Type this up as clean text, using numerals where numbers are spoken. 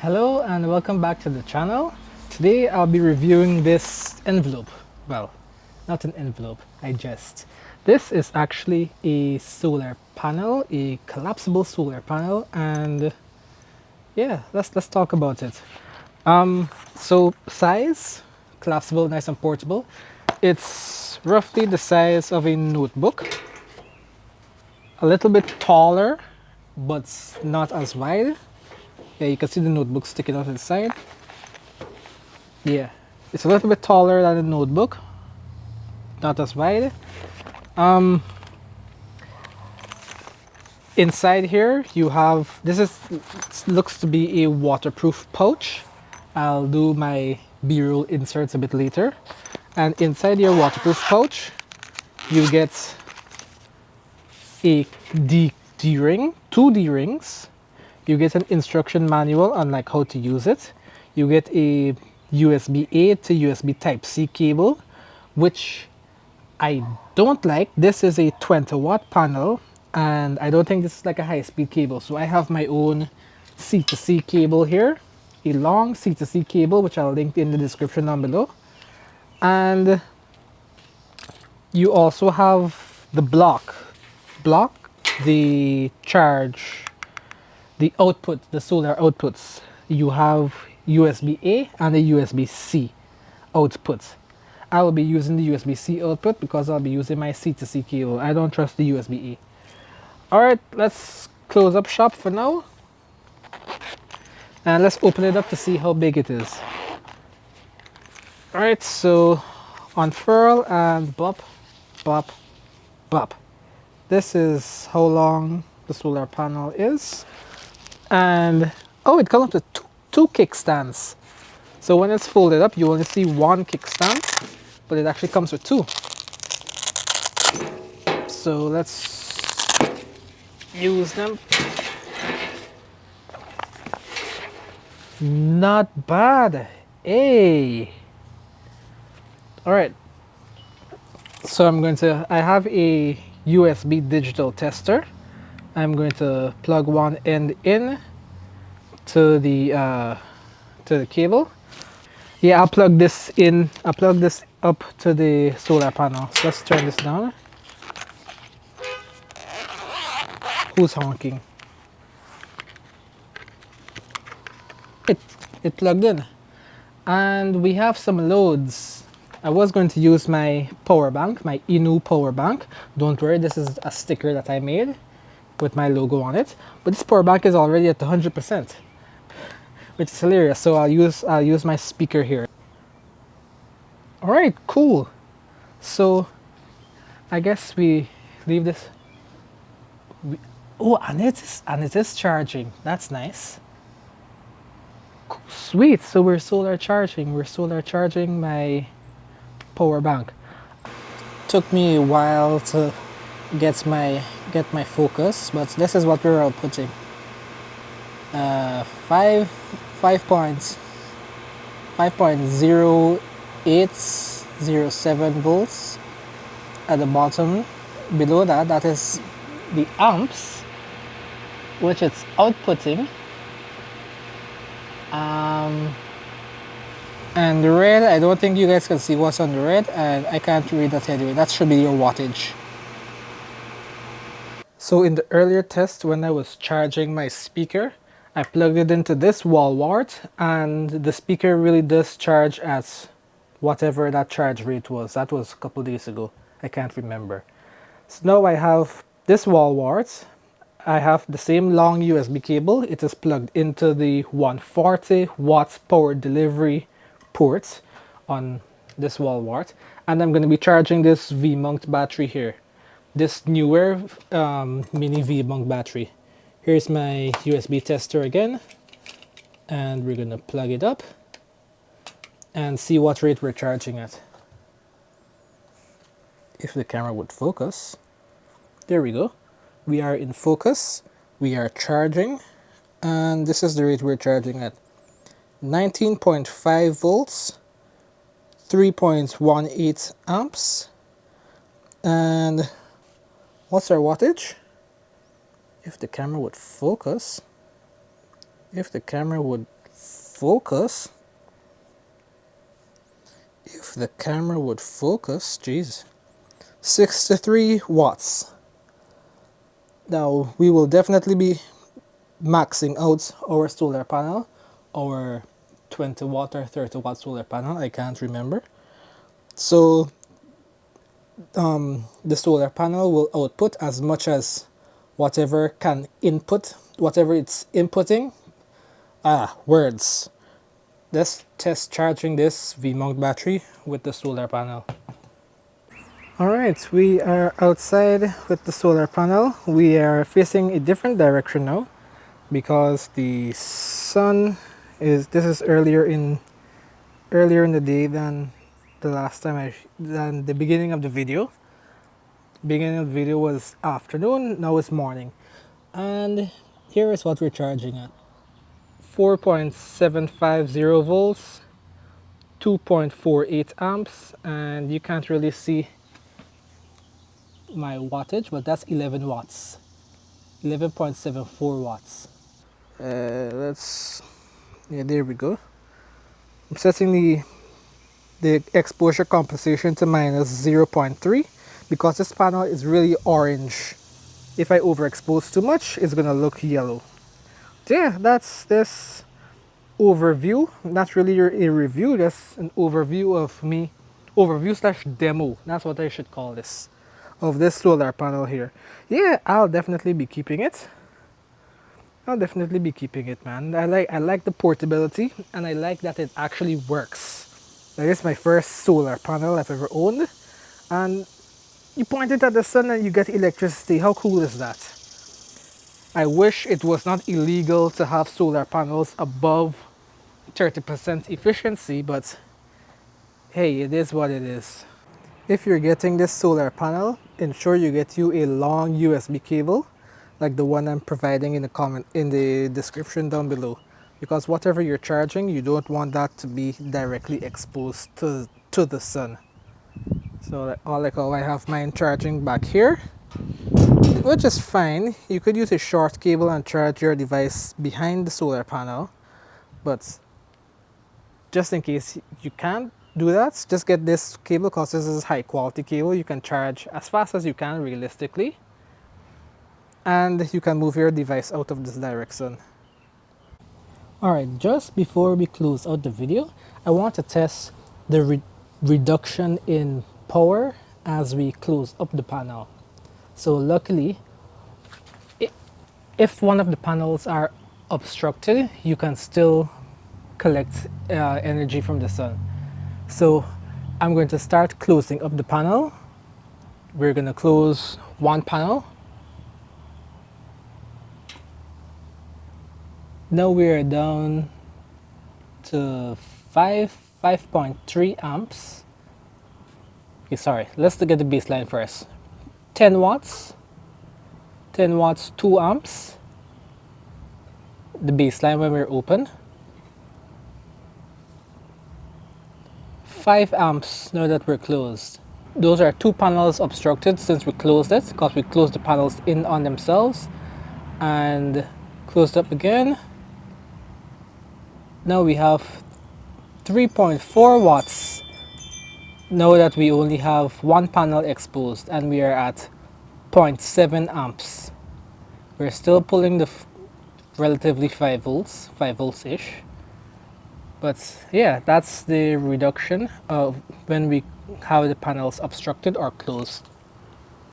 Hello and welcome back to the channel. Today I'll be reviewing this envelope. Well, not an envelope, I jest. This is actually a solar panel, a collapsible solar panel, and yeah, let's talk about it. So size, collapsible, nice and portable. It's roughly the size of a notebook, a little bit taller, but not as wide. Yeah, you can see the notebook sticking out inside. Yeah, it's a little bit taller than a notebook, not as wide. Inside here you have, looks to be a waterproof pouch. I'll do my B-roll inserts a bit later. And inside your waterproof pouch you get a D-ring, two D-rings. You get an instruction manual on like how to use it. You get a USB-A to USB Type-C cable, which I don't like. This is a 20-watt panel, and I don't think this is like a high-speed cable. So I have my own C to C cable here, a long C to C cable, which I'll link in the description down below. And you also have the block, the charge, the output, the solar outputs. You have USB-A and a USB-C output. I will be using the USB-C output because I'll be using my C to C cable. I don't trust the USB-A. Alright, let's close up shop for now. And let's open it up to see how big it is. Alright, so unfurl and bop, bop, bop. This is how long the solar panel is. And oh, it comes with two kickstands. So when it's folded up, you only see one kickstand, but it actually comes with two. So let's use them. Not bad. Hey. All right. So I have a USB digital tester. I'm going to plug one end in to the cable. Yeah, I'll plug this in. I'll plug this up to the solar panel. So let's turn this down. Who's honking? It plugged in. And we have some loads. I was going to use my power bank, my Inu power bank. Don't worry, this is a sticker that I made with my logo on it. But this power bank is already at 100%, which is hilarious. So I'll use my speaker here. All right, cool. So I guess we leave this. Oh, and it is charging. That's nice. Sweet. So we're solar charging. We're solar charging my power bank. Took me a while to get my focus, but this is what we're outputting. 5.0807 volts at the bottom. Below that is the amps, which it's outputting. And the red, I don't think you guys can see what's on the red, and I can't read that anyway. That should be your wattage. So in the earlier test, when I was charging my speaker, I plugged it into this wall wart, and the speaker really does charge at whatever that charge rate was. That was a couple days ago. I can't remember. So now I have this wall wart. I have the same long USB cable. It is plugged into the 140 watts power delivery port on this wall wart, and I'm going to be charging this V-mount battery here, this newer mini V-mount battery. Here's my USB tester again, and we're going to plug it up and see what rate we're charging at. If the camera would focus. There we go. We are in focus. We are charging, and this is the rate we're charging at. 19.5 volts, 3.18 amps, and what's our wattage? If the camera would focus, if the camera would focus. If the camera would focus, geez. 63 watts. Now we will definitely be maxing out our solar panel, our 20 watt or 30 watt solar panel, I can't remember. So the solar panel will output as much as whatever can input, whatever it's inputting. Words. Let's test charging this V-mount battery with the solar panel. Alright, we are outside with the solar panel. We are facing a different direction now because the sun is, this is earlier in the day than the last time than the beginning of the video. Beginning of the video was afternoon, now it's morning. And here is what we're charging at. 4.750 volts, 2.48 amps, and you can't really see my wattage, but that's 11 watts. 11.74 watts. Yeah, there we go. I'm setting the exposure compensation to minus 0.3 because this panel is really orange. If I overexpose too much, it's gonna look yellow. So yeah, that's this overview. Not really a review, that's an overview of me. Overview slash demo, that's what I should call this. Of this solar panel here. Yeah, I'll definitely be keeping it. I'll definitely be keeping it, man. I like the portability and I like that it actually works. That is my first solar panel I've ever owned. And you point it at the sun and you get electricity. How cool is that? I wish it was not illegal to have solar panels above 30% efficiency, but hey, it is what it is. If you're getting this solar panel, ensure you get you a long USB cable like the one I'm providing in the description down below, because whatever you're charging, you don't want that to be directly exposed to the sun. So like how I have mine charging back here, which is fine. You could use a short cable and charge your device behind the solar panel, but just in case you can't do that, just get this cable because this is high quality cable. You can charge as fast as you can realistically, and you can move your device out of this direct sun. Alright, just before we close out the video, I want to test the reduction in power as we close up the panel. So luckily, if one of the panels are obstructed, you can still collect energy from the sun. So I'm going to start closing up the panel. We're going to close one panel. Now we're down to 5.3 amps. Okay, sorry, let's look at the baseline first. 10 watts, 2 amps. The baseline when we're open. 5 amps now that we're closed. Those are 2 panels obstructed since we closed it, because we closed the panels in on themselves and closed up again. Now we have 3.4 watts now that we only have 1 panel exposed, and we are at 0.7 amps. We're still pulling the relatively 5 volts ish. But yeah, that's the reduction of when we have the panels obstructed or closed.